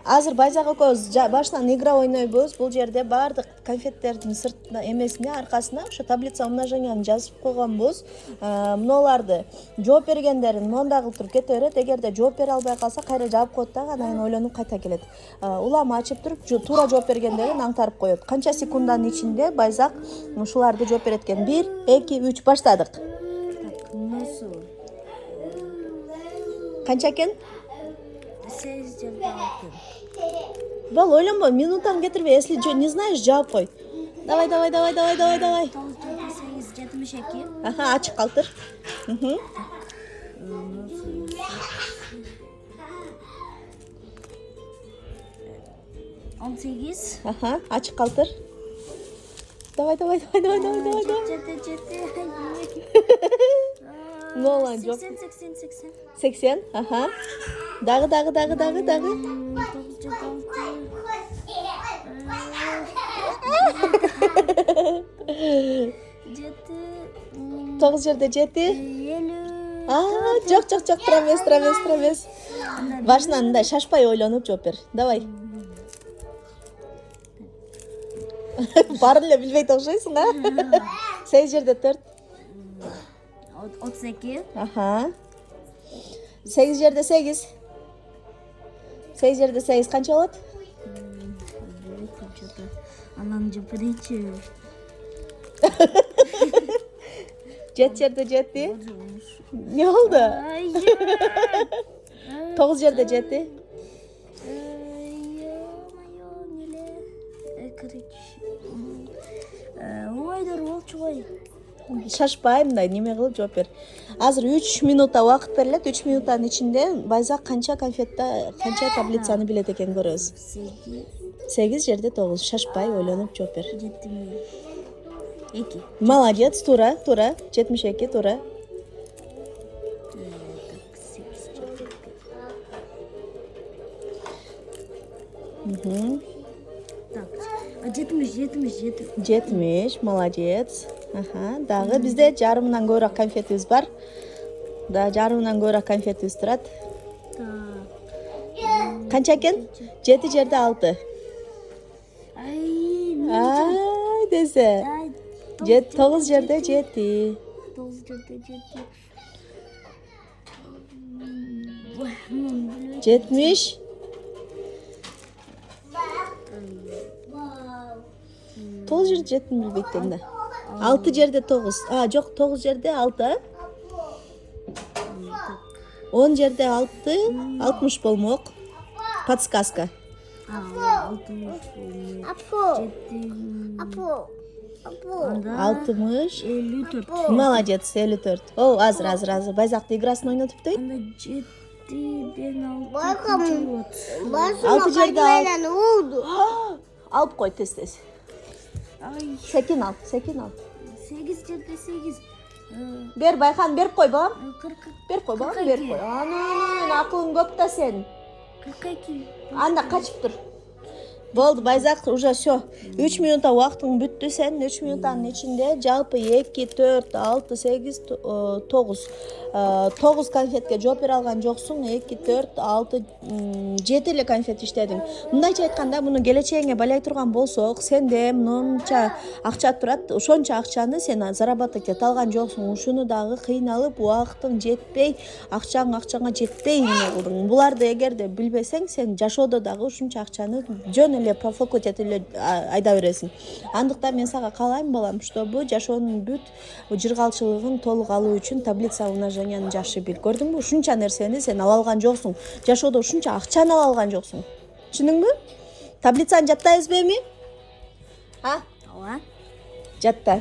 Азыр Байзак экөөбүз башынан игра ойнойбуз. Бул жерде баардык конфеттердин сыртына эмесине аркасына ошо таблица умноженияны жазып койгонбуз. Мыналарды жооп бергендерин мондай кылып туруп кете берет. Эгерде жооп бере албай калса кайра жаап коет дагы, анан кийин ойлонуп кайта келет. Уламы ачып туруп туура жооп бергендерин аңтарып коет. Канча секунданын ичинде Байзак ушуларды жооп берет экен. 1, 2, 3 баштадык. Канча экен? 8-6. Бал, ойлонбо, минутаны кетирбей, если не знаешь, жаап кой. Давай. 8, 72. Аха, ачык калтыр. 18. Аха, ачык калтыр. Давай. 7. Нолан жооп. 80. 80. Аха. Дагы. 9 жерде 7. Жок, тура эмес. Башынан мындай шашпай ойлонуп жооп бер. Давай. Баарын эле билбейт окшойсуң, а? 8 жерде 4. 32. Аха. 8 жерде 8. 8 жерде 8 канча болот? Анан жыпырычы. 7 жерде 7. Не болду? 9 жерде 7. Ойдор болчу ғой. Шашпай, мындай неме кылып жооп бер. Азыр 3 минутта убакыт берилет. 3 минуттан ичинде Байзак канча таблицаны билет экен көрөбүз. 8 жерде 9. Шашпай ойлонуп жооп бер. 72. Молодец, тура. 72 тура. Так. 70. 70, молодец. Аха, дагы бизде жарымынан көбүрөөк конфетибиз бар. Да, жарымынан көбүрөөк конфетибиз турат. Канча экен? 7 жерде 6. Ай, десе. 9 жерде 7. 9 жерде 7. 70. 9 жерде 7 билбейт да. 6 жерде 9. Жок, 9 жерде 6. 10 жерде 6, 60 болмок. Подсказка. 60. 60. 54. Молодец, 54. О, азыр. Байзакты играсын ойнотуп туй. Анда 7ден 6. Алты жерде 6. Алып кой тез. Секин ал. 8 жерде 8. Бер, Байхан, берип кой балам. 40. Берип кой балам, берип кой. Анан акылың көп да сен. 42. Анда качып тур. Болду, Байзак, уже все. 3 минутта убактың бүттү. Сен 3 минуттанын ичинде жалпы 2, 4, 6, 8, 9. 9 конфетке жооп бере алган жоксуң. 2, 4, 6, 7 эле конфет иштедиң. Мындайча айтканда, муну келечегиңе байлай турган болсок, сенде мынча акча турат. Ошончо акчаны сен заработать эте алган жоксуң. Ушуну дагы кыйналып, убактың жетпей, акчаңа жетпей эмне кылдың. Буларды эгерде билбесең, сен жашоодо дагы ушунча акчаны жөн эле профокот этип эле айда бересиң. Андыктан мен сага каалайм балам, чтобы жашоонун бүт жыргалчылыгын толук алуу үчүн таблица умноженияны жакшы бил. Көрдүңбү? Ушунча нерсени сен ала алган жоксуң. Жашоодо ушунча акчаны ала алган жоксуң. Түшүндүңбү? Таблицаны жаттайбызбы эми? Ооба. Жатта.